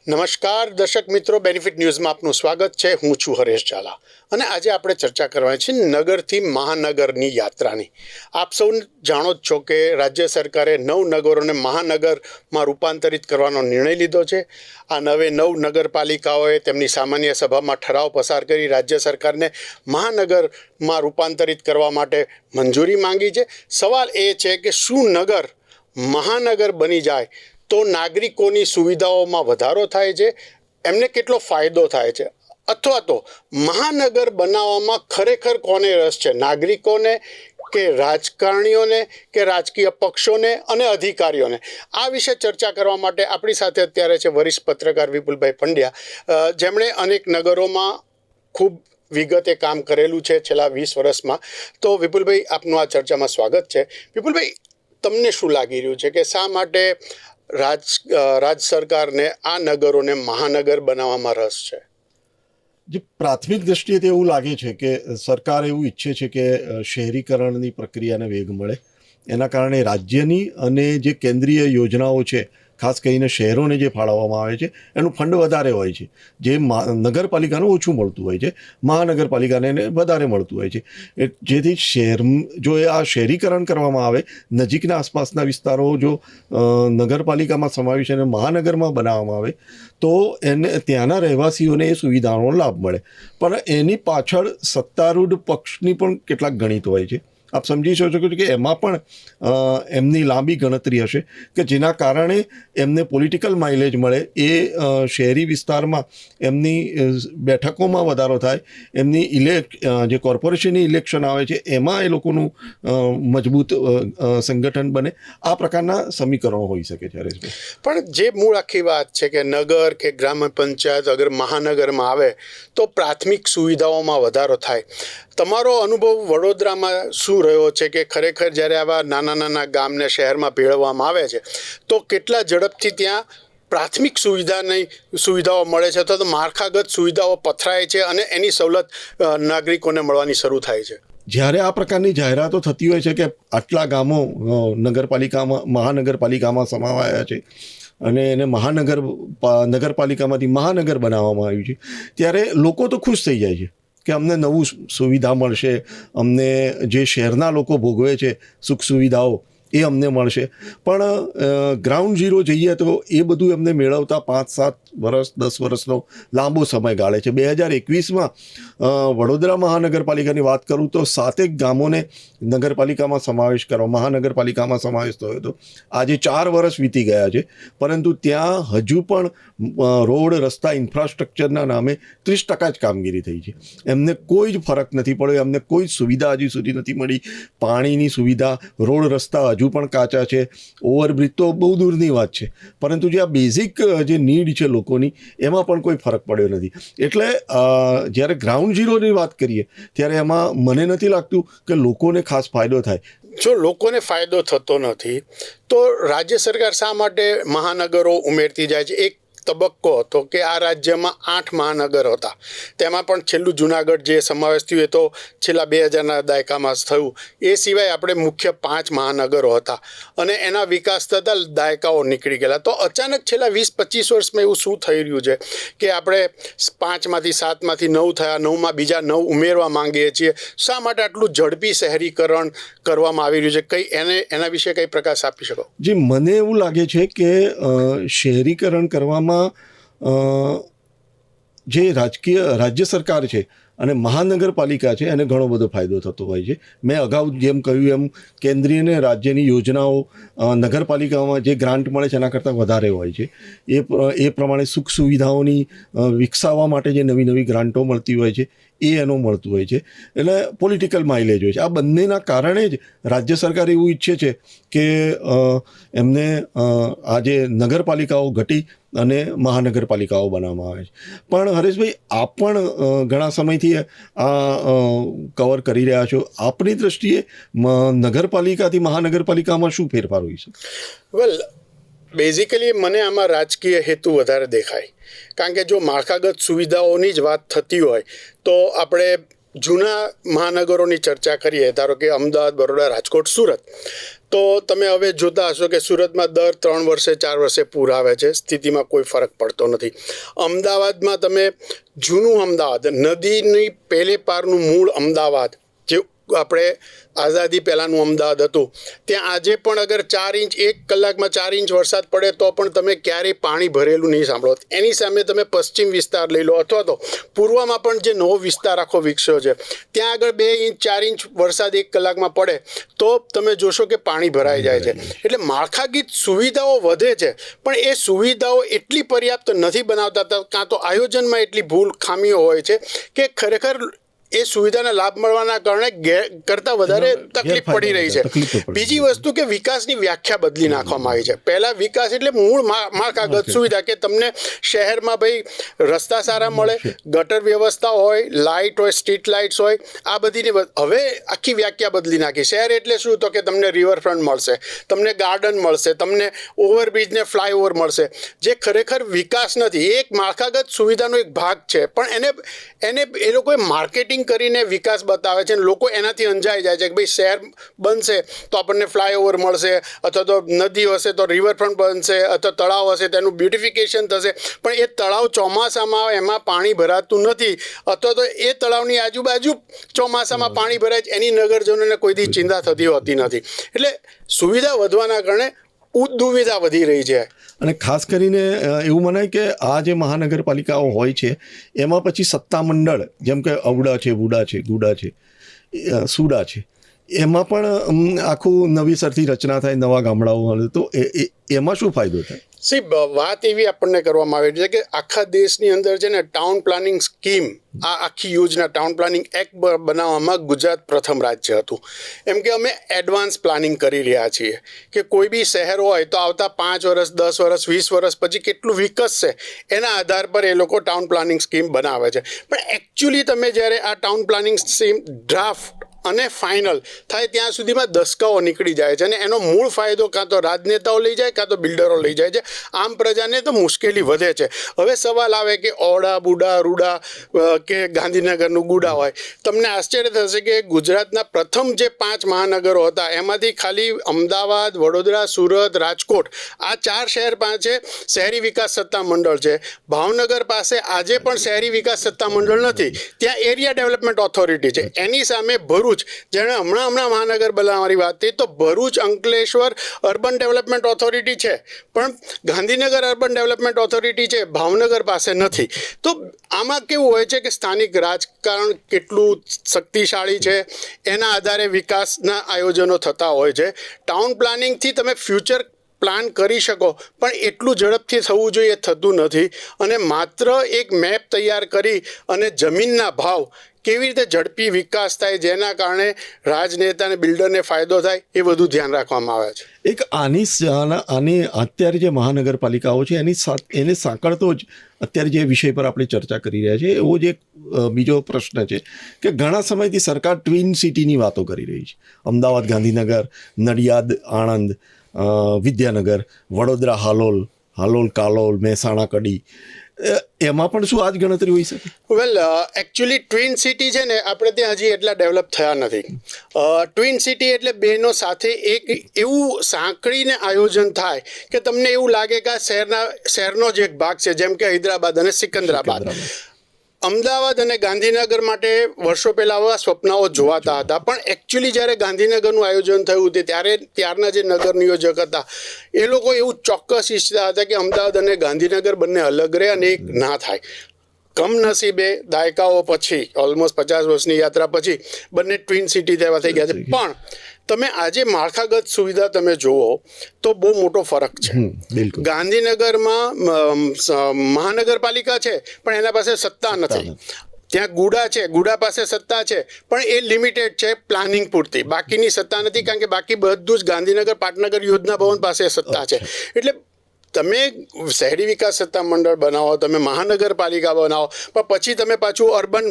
નમસ્કાર દર્શક મિત્રો, બેનિફિટ ન્યૂઝમાં આપનું સ્વાગત છે. હું છું હરેશ ઝાલા અને આજે આપણે ચર્ચા કરવાની છે નગરથી મહાનગરની યાત્રાની. આપ સૌ જાણો જ છો કે રાજ્ય સરકારે 9 નગરોને મહાનગરમાં રૂપાંતરિત કરવાનો નિર્ણય લીધો છે. આ 9 નગરપાલિકાઓએ તેમની સામાન્ય સભામાં ઠરાવ પસાર કરી રાજ્ય સરકારને મહાનગરમાં રૂપાંતરિત કરવા માટે મંજૂરી માંગી છે. સવાલ એ છે કે શું નગર મહાનગર બની જાય તો નાગરિકોની સુવિધાઓમાં વધારો થાય છે, એમને કેટલો ફાયદો થાય છે, અથવા તો મહાનગર બનાવવામાં ખરેખર કોને રસ છે, નાગરિકોને કે રાજકારણીઓને કે રાજકીય પક્ષોને અને અધિકારીઓને? આ વિશે ચર્ચા કરવા માટે આપણી સાથે અત્યારે છે વરિષ્ઠ પત્રકાર વિપુલભાઈ પંડ્યા, જેમણે અનેક નગરોમાં ખૂબ વિગતે કામ કરેલું છે છેલ્લા 20 વર્ષમાં. તો વિપુલભાઈ, આપનું આ ચર્ચામાં સ્વાગત છે. વિપુલભાઈ, તમને શું લાગી રહ્યું છે કે શા માટે રાજ સરકારને આ નગરોને મહાનગર બનાવવામાં રસ છે? જે પ્રાથમિક દ્રષ્ટિએ તો એવું લાગે છે કે સરકાર એવું ઈચ્છે છે કે શહેરીકરણની પ્રક્રિયાને વેગ મળે. એના કારણે રાજ્યની અને જે કેન્દ્રીય યોજનાઓ છે, ખાસ કરીને શહેરોને જે ફાળવવામાં આવે છે એનું ફંડ વધારે હોય છે, જે નગરપાલિકાનું ઓછું મળતું હોય છે, મહાનગરપાલિકાને વધારે મળતું હોય છે. જેથી જો આ શહેરીકરણ કરવામાં આવે, નજીકના આસપાસના વિસ્તારો જો નગરપાલિકામાં સમાવેશ અને મહાનગરમાં બનાવવામાં આવે તો એને ત્યાંના રહેવાસીઓને એ સુવિધાનો લાભ મળે. પણ એની પાછળ સત્તારૂઢ પક્ષની પણ કેટલાક ગણિત હોય છે. આપ સમજી શકો છો કે એમાં પણ એમની લાંબી ગણતરી હશે કે જેના કારણે એમને પોલિટિકલ માઇલેજ મળે, એ શહેરી વિસ્તારમાં એમની બેઠકોમાં વધારો થાય, એમની જે કોર્પોરેશનની ઇલેક્શન આવે છે એમાં એ લોકોનું મજબૂત સંગઠન બને. આ પ્રકારના સમીકરણો હોઈ શકે છે. પણ જે મૂળ આખી વાત છે કે નગર કે ગ્રામ પંચાયત અગર મહાનગરમાં આવે તો પ્રાથમિક સુવિધાઓમાં વધારો થાય. તમારો અનુભવ વડોદરામાં શું રહ્યો છે કે ખરેખર જ્યારે આવા નાના ગામને શહેરમાં ભેળવવામાં આવે છે તો કેટલા ઝડપથી ત્યાં પ્રાથમિક સુવિધાઓ મળે છે, અથવા તો માળખાગત સુવિધાઓ પથરાય છે અને એની સવલત નાગરિકોને મળવાની શરૂ થાય છે? જ્યારે આ પ્રકારની જાહેરાતો થતી હોય છે કે આટલા ગામો મહાનગરપાલિકામાં સમાવાયા છે અને એને નગરપાલિકામાંથી મહાનગર બનાવવામાં આવ્યું છે, ત્યારે લોકો તો ખુશ થઈ જાય છે કે અમને નવું સુવિધા મળશે, અમને જે શહેરના લોકો ભોગવે છે સુખ સુવિધાઓ એ અમને મળશે. પણ ગ્રાઉન્ડ ઝીરો જઈએ તો એ બધું એમને મેળવતા 5-7 વર્ષ 10 વર્ષનો લાંબો સમય ગાળે છે. 2021માં વડોદરા મહાનગરપાલિકાની વાત કરું તો 7 ગામોને નગરપાલિકામાં સમાવેશ કરવા, મહાનગરપાલિકામાં સમાવેશ થયો હતો. આજે 4 વર્ષ વીતી ગયા છે, પરંતુ ત્યાં હજુ પણ રોડ રસ્તા ઇન્ફ્રાસ્ટ્રક્ચરના નામે 30% જ કામગીરી થઈ છે. એમને કોઈ જ ફરક નથી પડ્યો, એમને કોઈ જ સુવિધા હજી સુધી નથી મળી. પાણીની સુવિધા, રોડ રસ્તા હજુ પણ કાચા છે, ઓવરબ્રિજ તો બહુ દૂરની વાત છે, પરંતુ જે આ બેઝિક જે નીડ છે લોકોની એમાં પણ કોઈ ફરક પડ્યો નથી. એટલે જ્યારે ગ્રાઉન્ડ ઝીરોની વાત કરીએ ત્યારે એમાં મને નથી લાગતું કે લોકોને ખાસ ફાયદો થાય. જો લોકોને ફાયદો થતો નથી તો રાજ્ય સરકાર શા માટે મહાનગરો ઉમેરતી જાય છે? એક તબક્કો હતો કે આ રાજ્યમાં 8 મહાનગર હતા, તેમાં પણ છેલ્લું જુનાગઢ જે સમાવેશ થયું એ તો છેલ્લા 2000ના દાયકામાં થયું. એ સિવાય આપણે મુખ્ય 5 મહાનગરો હતા અને એના વિકાસ થતાં દાયકાઓ નીકળી ગયેલા. તો અચાનક છેલ્લા 20-25 વર્ષમાં એવું શું થઈ રહ્યું છે કે આપણે 5માંથી 7માંથી 9 થયા, 9માં બીજા 9 ઉમેરવા માંગીએ છીએ? શા માટે આટલું ઝડપી શહેરીકરણ કરવામાં આવી રહ્યું છે? એના વિશે કંઈ પ્રકાશ આપી શકો? જી, મને એવું લાગે છે કે શહેરીકરણ કરવામાં જે રાજ્ય સરકાર છે અને મહાનગરપાલિકા છે એને ઘણો બધો ફાયદો થતો હોય છે. મેં અગાઉ જેમ કહ્યું એમ કેન્દ્રીય અને રાજ્યની યોજનાઓ નગરપાલિકામાં જે ગ્રાન્ટ મળે છે એના કરતાં વધારે હોય છે. એ પ્રમાણે સુખ સુવિધાઓની વિકસાવવા માટે જે નવી ગ્રાન્ટો મળતી હોય છે એ એનું મળતું હોય છે. એટલે પોલિટિકલ માઇલેજ હોય છે. આ બંનેના કારણે જ રાજ્ય સરકાર એવું ઈચ્છે છે કે એમને આ જે નગરપાલિકાઓ ઘટી અને મહાનગરપાલિકાઓ બનાવવામાં આવે છે. પણ હરેશભાઈ, આપ પણ ઘણા સમયથી આ કવર કરી રહ્યા છો. આપની દ્રષ્ટિએ નગરપાલિકાથી મહાનગરપાલિકામાં શું ફેરફાર હોય છે? વેલ, બેઝિકલી મને આમાં રાજકીય હેતુ વધારે દેખાય, કારણ કે જો માળખાગત સુવિધાઓની જ વાત થતી હોય તો આપણે જૂના મહાનગરોની ચર્ચા કરીએ, ધારો કે અમદાવાદ, બરોડા, રાજકોટ, સુરત, તો તમે હવે જોતા હશો કે સુરતમાં દર 3 વર્ષે 4 વર્ષે પૂર આવે છે, સ્થિતિમાં કોઈ ફરક પડતો નથી. અમદાવાદમાં તમે જૂનું અમદાવાદ, નદીની પેલે પારનું મૂળ અમદાવાદ, જે આપણે આઝાદી પહેલાંનું અમદાવાદ હતું, ત્યાં આજે પણ અગર 4 ઇંચ 1 કલાકમાં 4 ઇંચ વરસાદ પડે તો પણ તમે ક્યારેય પાણી ભરેલું નહીં સાંભળો. એની સામે તમે પશ્ચિમ વિસ્તાર લઈ લો અથવા તો પૂર્વમાં પણ જે નવો વિસ્તાર આખો વિકસ્યો છે, ત્યાં આગળ 2 ઇંચ 4 ઇંચ વરસાદ 1 કલાકમાં પડે તો તમે જોશો કે પાણી ભરાઈ જાય છે. એટલે માળખાગત સુવિધાઓ વધે છે, પણ એ સુવિધાઓ એટલી પર્યાપ્ત નથી બનાવતા, કાં તો આયોજનમાં એટલી ભૂલ ખામીઓ હોય છે કે ખરેખર એ સુવિધાના લાભ મળવાના કારણે કરતાં વધારે તકલીફ પડી રહી છે. બીજી વસ્તુ કે વિકાસની વ્યાખ્યા બદલી નાખવામાં આવી છે. પહેલાં વિકાસ એટલે મૂળ માળખાગત સુવિધા, કે તમને શહેરમાં ભાઈ રસ્તા સારા મળે, ગટર વ્યવસ્થા હોય, લાઇટ હોય, સ્ટ્રીટ લાઇટ્સ હોય, આ બધીની. હવે આખી વ્યાખ્યા બદલી નાખી. શહેર એટલે શું? તો કે તમને રિવરફ્રન્ટ મળશે, તમને ગાર્ડન મળશે, તમને ઓવરબ્રિજ ને ફ્લાયઓવર મળશે, જે ખરેખર વિકાસ નથી. એ એક માળખાગત સુવિધાનો એક ભાગ છે, પણ એને એ લોકોએ માર્કેટિંગ કરીને વિકાસ બતાવે છે, અને લોકો એનાથી અંજાઈ જાય છે કે ભાઈ શહેર બનશે તો આપણને ફ્લાયઓવર મળશે, અથવા તો નદી હશે તો રિવરફ્રન્ટ બનશે, અથવા તળાવ હશે તેનું બ્યુટિફિકેશન થશે. પણ એ તળાવ ચોમાસામાં એમાં પાણી ભરાતું નથી, અથવા તો એ તળાવની આજુબાજુ ચોમાસામાં પાણી ભરાય છે, એની નગરજનોને કોઈથી ચિંતા થતી હોતી નથી. એટલે સુવિધા વધવાના કારણે દુવિધા વધી રહી છે. અને ખાસ કરીને એવું મનાય કે આ જે મહાનગરપાલિકાઓ હોય છે એમાં પછી સત્તામંડળ, જેમ કે અવડા છે, બુડા છે, ગુડા છે, સુડા છે, એમાં પણ આખું નવીસરથી રચના થાય, નવા ગામડાઓ, તો એમાં શું ફાયદો થાય? વાત એવી આપણને કરવામાં આવી છે કે આખા દેશની અંદર છે ને ટાઉન પ્લાનિંગ સ્કીમ, આ આખી યોજના ટાઉન પ્લાનિંગ એક્ટ બનાવવામાં ગુજરાત પ્રથમ રાજ્ય હતું. એમ કે અમે એડવાન્સ પ્લાનિંગ કરી રહ્યા છીએ કે કોઈ બી શહેર હોય તો આવતા 5 વર્ષ, 10 વર્ષ, 20 વર્ષ પછી કેટલું વિકસશે એના આધાર પર એ લોકો ટાઉન પ્લાનિંગ સ્કીમ બનાવે છે. પણ એકચ્યુઅલી તમે જ્યારે આ ટાઉન પ્લાનિંગ સ્કીમ ડ્રાફ્ટ અને ફાઇનલ થાય ત્યાં સુધીમાં દસકાઓ નીકળી જાય છે, અને એનો મૂળ ફાયદો કાં તો રાજનેતાઓ લઈ જાય, કાં તો બિલ્ડરો લઈ જાય છે. આમ પ્રજાને તો મુશ્કેલી વધે છે. હવે સવાલ આવે કે ઓડા, બુડા, રૂડા કે ગાંધીનગરનું ગુડા હોય, તમને આશ્ચર્ય થશે કે ગુજરાતના પ્રથમ જે 5 મહાનગરો હતા એમાંથી ખાલી અમદાવાદ, વડોદરા, સુરત, રાજકોટ, આ 4 શહેર પાસે શહેરી વિકાસ સત્તા મંડળ છે. ભાવનગર પાસે આજે પણ શહેરી વિકાસ સત્તા મંડળ નથી, ત્યાં એરિયા ડેવલપમેન્ટ ઓથોરિટી છે. એની સામે ભરૂચ, જેણે હમણાં મહાનગર બનાવવાની વાત થઈ, તો Bharuch, Ankleshwar urban development authority છે, પણ ગાંધીનગર અર્બન ડેવલપમેન્ટ ઓથોરિટી છે, ભાવનગર પાસે નથી. તો આમાં કેવું હોય છે કે સ્થાનિક રાજકારણ કેટલું શક્તિશાળી છે એના આધારે વિકાસના આયોજનો થતા હોય છે. ટાઉન પ્લાનિંગથી તમે ફ્યુચર પ્લાન કરી શકો, પણ એટલું ઝડપથી થવું જોઈએ, થતું નથી. અને માત્ર એક મેપ તૈયાર કરી અને જમીનના ભાવ કેવી રીતે ઝડપી વિકાસ થાય જેના કારણે રાજનેતા અને બિલ્ડરને ફાયદો થાય એ બધું ધ્યાન રાખવામાં આવે છે. એક આની અત્યારે જે મહાનગરપાલિકાઓ છે એને સાંકળતો જ અત્યારે જે વિષય પર આપણે ચર્ચા કરી રહ્યા છીએ એવો જ એક બીજો પ્રશ્ન છે કે ઘણા સમયથી સરકાર ટ્વિન સિટીની વાતો કરી રહી છે. અમદાવાદ, ગાંધીનગર, નડિયાદ, આણંદ, વિદ્યાનગર, વડોદરા, હાલોલ, કાલોલ, મહેસાણા, કડી, એમાં પણ શું આ જ ગણતરી હોઈ શકે? વેલ, એકચ્યુઅલી ટ્વિન સિટી છે ને, આપણે ત્યાં હજી એટલા ડેવલપ થયા નથી. ટ્વિન સિટી એટલે બેનો સાથે એક એવું સાંકળીને આયોજન થાય કે તમને એવું લાગે કે આ શહેરનો જ એક ભાગ છે, જેમ કે હૈદરાબાદ અને સિકંદરાબાદ. અમદાવાદ અને ગાંધીનગર માટે વર્ષો પહેલાં આવા સ્વપ્નાઓ જોવાતા હતા, પણ એકચ્યુઅલી જ્યારે ગાંધીનગરનું આયોજન થયું હતું ત્યારે ત્યારના જે નગર નિયોજક હતા એ લોકો એવું ચોક્કસ ઈચ્છતા હતા કે અમદાવાદ અને ગાંધીનગર બંને અલગ રહે અને એક ના થાય. કમનસીબે દાયકાઓ પછી, ઓલમોસ્ટ 50 વર્ષની યાત્રા પછી બંને ટ્વિન સિટી જેવા થઈ ગયા છે. પણ તમે આજે માળખાગત સુવિધા તમે જુઓ તો બહુ મોટો ફરક છે. ગાંધીનગરમાં મહાનગરપાલિકા છે પણ એના પાસે સત્તા નથી. ત્યાં ગુડા છે, ગુડા પાસે સત્તા છે પણ એ લિમિટેડ છે પ્લાનિંગ પૂરતી, બાકીની સત્તા નથી, કારણ કે બાકી બધું જ ગાંધીનગર પાટનગર યોજના ભવન પાસે સત્તા છે. એટલે તમે શહેરી વિકાસ સત્તા મંડળ બનાવો, તમે મહાનગરપાલિકા બનાવો, પણ પછી તમે પાછું અર્બન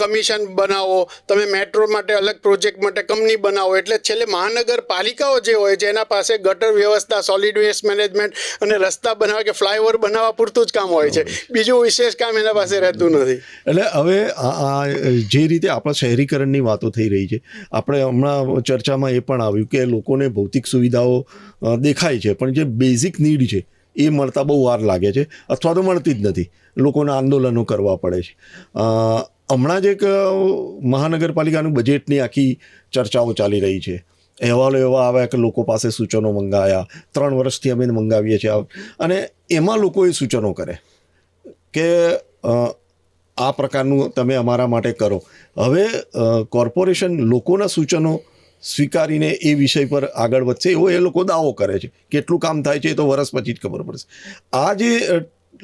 કમિશન બનાવો, તમે મેટ્રો માટે અલગ પ્રોજેક્ટ માટે કંપની બનાવો, એટલે છેલ્લે મહાનગરપાલિકાઓ જે હોય છે એના પાસે ગટર વ્યવસ્થા, સોલિડ વેસ્ટ મેનેજમેન્ટ અને રસ્તા બનાવવા કે ફ્લાયઓવર બનાવવા પૂરતું જ કામ હોય છે. બીજું વિશેષ કામ એના પાસે રહેતું નથી. એટલે હવે આ જે રીતે આપણા શહેરીકરણની વાતો થઈ રહી છે, આપણે હમણાં ચર્ચામાં એ પણ આવ્યું કે લોકોને ભૌતિક સુવિધાઓ દેખાય છે, પણ જે બેઝિક નીડ છે એ મળતા બહુ વાર લાગે છે અથવા તો મળતી જ નથી. લોકોને આંદોલનો કરવા પડે છે. હમણાં જ એક મહાનગરપાલિકાનું બજેટની આખી ચર્ચાઓ ચાલી રહી છે. અહેવાલો એવા આવ્યા કે લોકો પાસે સૂચનો મંગાવ્યા, 3 વર્ષથી અમે મંગાવીએ છીએ, અને એમાં લોકોએ સૂચનો કરે કે આ પ્રકારનું તમે અમારા માટે કરો. હવે કોર્પોરેશન લોકોના સૂચનો સ્વીકારીને એ વિષય પર આગળ વધશે એવો એ લોકો દાવો કરે છે. કેટલું કામ થાય છે એ તો વર્ષ પછી જ ખબર પડશે. આ જે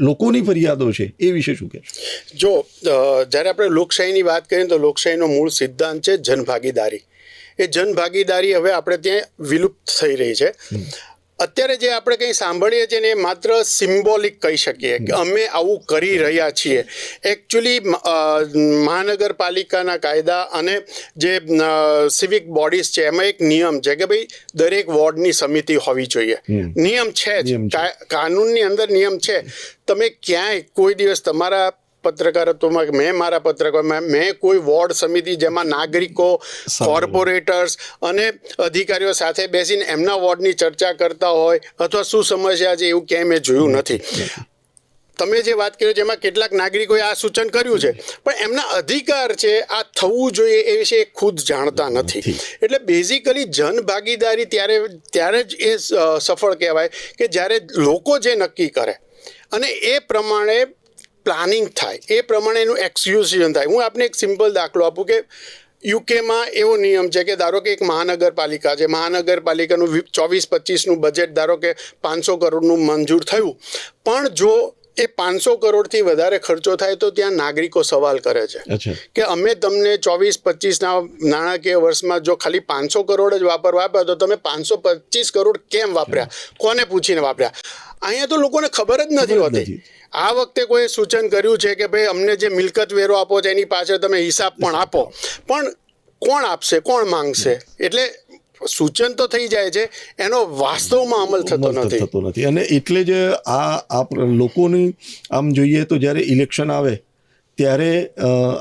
લોકોની ફરિયાદો છે એ વિશે શું કહેશો? જો જ્યારે આપણે લોકશાહીની વાત કરીએ તો લોકશાહીનો મૂળ સિદ્ધાંત છે જનભાગીદારી. એ જનભાગીદારી હવે આપણે ત્યાં વિલુપ્ત થઈ રહી છે. અત્યારે જે આપણે કંઈ સાંભળીએ છીએ ને એ માત્ર સિમ્બોલિક કહી શકીએ કે અમે આવું કરી રહ્યા છીએ. એકચ્યુઅલી મહાનગરપાલિકાના કાયદા અને જે સિવિક બોડીઝ છે એમાં એક નિયમ છે કે ભાઈ દરેક વોર્ડની સમિતિ હોવી જોઈએ. નિયમ છે જ, કાનૂનની અંદર નિયમ છે. તમે ક્યાંય કોઈ દિવસ તમારા પત્રકારત્વમાં મેં મારા પત્રકારમાં મેં કોઈ વોર્ડ સમિતિ જેમાં નાગરિકો, કોર્પોરેટર્સ અને અધિકારીઓ સાથે બેસીને એમના વોર્ડની ચર્ચા કરતા હોય અથવા શું સમસ્યા છે એવું ક્યાંય મેં જોયું નથી. તમે જે વાત કરી છે એમાં કેટલાક નાગરિકોએ આ સૂચન કર્યું છે, પણ એમના અધિકાર છે આ થવું જોઈએ એ વિશે ખુદ જાણતા નથી. એટલે બેઝિકલી જનભાગીદારી ત્યારે જ એ સફળ કહેવાય કે જ્યારે લોકો જે નક્કી કરે અને એ પ્રમાણે પ્લાનિંગ થાય, એ પ્રમાણે એનું એક્ઝિક્યુશન થાય. હું આપને એક સિમ્પલ દાખલો આપું કે યુકેમાં એવો નિયમ છે કે ધારો કે એક મહાનગરપાલિકા છે, મહાનગરપાલિકાનું 24-25નું બજેટ ધારો કે 500 કરોડનું મંજૂર થયું, પણ જો એ 500 કરોડથી વધારે ખર્ચો થાય તો ત્યાં નાગરિકો સવાલ કરે છે કે અમે તમને 24-25ના નાણાકીય વર્ષમાં જો ખાલી 500 કરોડ જ વાપરવા આપ્યા તો તમે 525 કરોડ કેમ વાપર્યા, કોને પૂછીને વાપર્યા? અહીંયા તો લોકોને ખબર જ નથી હોતી. આ વખતે કોઈ સૂચન કર્યું છે કે ભાઈ અમને જે મિલકત વેરો આપો છો એની પાછળ તમે હિસાબ પણ આપો, પણ કોણ આપશે, કોણ માંગશે? એટલે સૂચન તો થઈ જાય છે, એનો વાસ્તવમાં અમલ થતો નથી. અને એટલે જ આ લોકોની આમ જોઈએ તો જ્યારે ઇલેક્શન આવે ત્યારે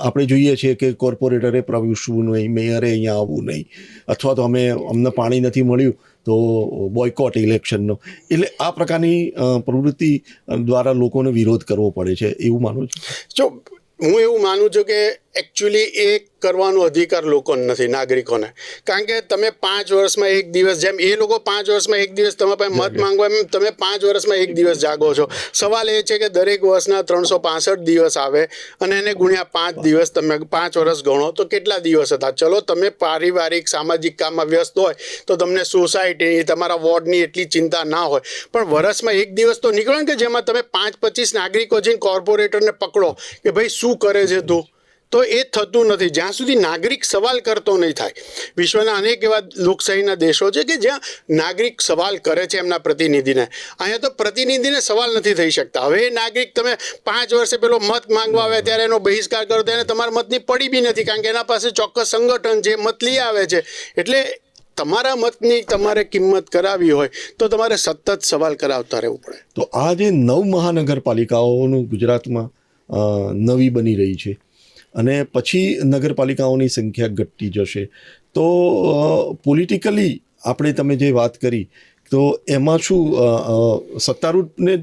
આપણે જોઈએ છીએ કે કોર્પોરેટરે પ્રવેશવું નહીં, મેયરે અહીંયા આવવું નહીં, અથવા તો અમને પાણી નથી મળ્યું તો બોયકોટ ઇલેક્શનનો. એટલે આ પ્રકારની પ્રવૃત્તિ દ્વારા લોકોને વિરોધ કરવો પડે છે, એવું માનું છું. જો હું એવું માનું છું કે એકચ્યુઅલી એ કરવાનો અધિકાર લોકોને નથી, નાગરિકોને. કારણ કે તમે 5 વર્ષમાં એક દિવસ, જેમ એ લોકો 5 વર્ષમાં એક દિવસ તમારા પાસે મત માંગવા, એમ તમે 5 વર્ષમાં એક દિવસ જાગો છો. સવાલ એ છે કે દરેક વર્ષના 365 દિવસ આવે અને એને ગુણ્યા 5 દિવસ તમે 5 વર્ષ ગણો તો કેટલા દિવસ હતા? ચલો તમે પારિવારિક સામાજિક કામમાં વ્યસ્ત હોય તો તમને સોસાયટીની, તમારા વોર્ડની એટલી ચિંતા ના હોય, પણ વર્ષમાં એક દિવસ તો નીકળો ને કે જેમાં તમે 5-25 નાગરિકો જઈને કોર્પોરેટરને પકડો કે ભાઈ શું કરે છે તું. તો એ થતું નથી જ્યાં સુધી નાગરિક સવાલ કરતો નહીં થાય. વિશ્વના અનેક એવા લોકશાહીના દેશો છે કે જ્યાં નાગરિક સવાલ કરે છે એમના પ્રતિનિધિને. અહીંયા તો પ્રતિનિધિને સવાલ નથી થઈ શકતા. હવે નાગરિક તમે 5 વર્ષે પેલો મત માંગવા આવે ત્યારે એનો બહિષ્કાર કરો તો એને તમારા મતની પડી બી નથી, કારણ કે એના પાસે ચોક્કસ સંગઠન જે મત લઈ આવે છે. એટલે તમારા મતની તમારે કિંમત કરાવી હોય તો તમારે સતત સવાલ કરાવતા રહેવું પડે. તો આ જે 9 મહાનગરપાલિકાઓનું ગુજરાતમાં નવી બની રહી છે અને પછી નગરપાલિકાઓની સંખ્યા ઘટતી જશે, તો પોલિટિકલી આપણે તમે જે વાત કરી તો એમાં શું સત્તારૂઢને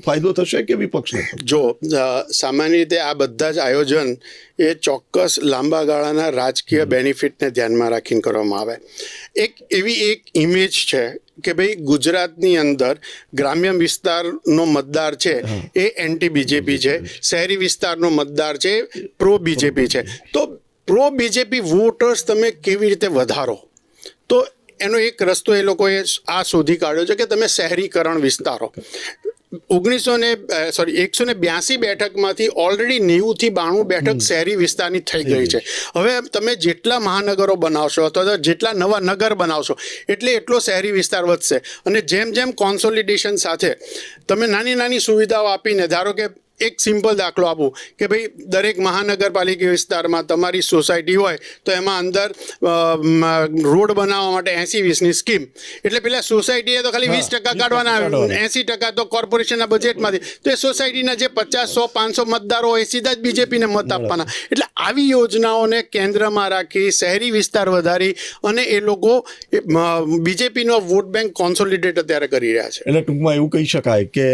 ફાયદો થશે કે વિપક્ષને? જો સામાન્ય રીતે આ બધા જ આયોજન એ ચોક્કસ લાંબા ગાળાના રાજકીય બેનિફિટને ધ્યાનમાં રાખીને કરવામાં આવે. એક ઇમેજ છે કે ભાઈ ગુજરાતની અંદર ગ્રામ્ય વિસ્તારનો મતદાર છે એ એન્ટી બીજેપી છે, શહેરી વિસ્તારનો મતદાર છે પ્રો બીજેપી છે. તો પ્રો બીજેપી વોટર્સ તમે કેવી રીતે વધારો? તો એનો એક રસ્તો એ લોકોએ આ શોધી કાઢ્યો છે કે તમે શહેરીકરણ વિસ્તારો. 182 બેઠકમાંથી ઓલરેડી 90 થી 92 બેઠક શહેરી વિસ્તારની થઈ ગઈ છે. હવે તમે જેટલા મહાનગરો બનાવશો અથવા તો જેટલા નવા નગર બનાવશો એટલો શહેરી વિસ્તાર વધશે. અને જેમ જેમ કોન્સોલિડેશન સાથે તમે નાની નાની સુવિધાઓ આપીને, ધારો કે એક સિમ્પલ દાખલો આપું કે ભાઈ દરેક મહાનગરપાલિકા વિસ્તારમાં તમારી સોસાયટી હોય તો એમાં અંદર રોડ બનાવવા માટે 80-20ની સ્કીમ, એટલે પેલા સોસાયટીએ તો ખાલી 20% કાઢવાના, 80% તો કોર્પોરેશનના બજેટમાંથી. તો એ સોસાયટીના જે 50, 100, 500 મતદારો હોય સીધા જ બીજેપીને મત આપવાના. એટલે આવી યોજનાઓને કેન્દ્રમાં રાખી શહેરી વિસ્તાર વધારી અને એ લોકો બીજેપીનો વોટ બેંક કોન્સોલિડેટ અત્યારે કરી રહ્યા છે. એટલે ટૂંકમાં એવું કહી શકાય કે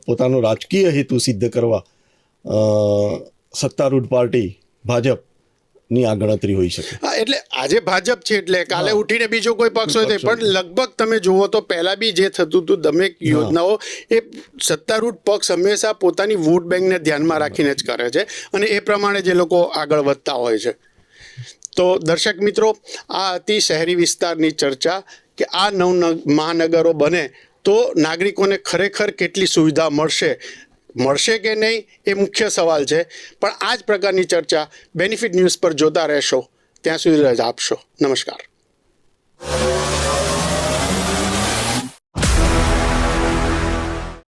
પોતાનો રાજકીય હેતુ સિદ્ધ કરવા સત્તારૂઢ પાર્ટી ભાજપની આ ગણતરી હોઈ શકે. હા, એટલે આજે ભાજપ છે એટલે કાલે ઉઠીને બીજો કોઈ પક્ષ હોય પણ લગભગ તમે જુઓ તો પહેલાં બી જે થતું હતું દરેક યોજનાઓ એ સત્તારૂઢ પક્ષ હંમેશા પોતાની વોટ બેંકને ધ્યાનમાં રાખીને જ કરે છે અને એ પ્રમાણે જે લોકો આગળ વધતા હોય છે. તો દર્શક મિત્રો, આ હતી શહેરી વિસ્તારની ચર્ચા કે આ મહાનગરો બને તો નાગરિકોને ખરેખર કેટલી સુવિધા મળશે કે નહીં એ મુખ્ય સવાલ છે. પણ આ જ પ્રકારની ચર્ચા બેનિફિટ ન્યૂઝ પર જોતા રહેશો. ત્યાં સુધી રજા આપશો. નમસ્કાર.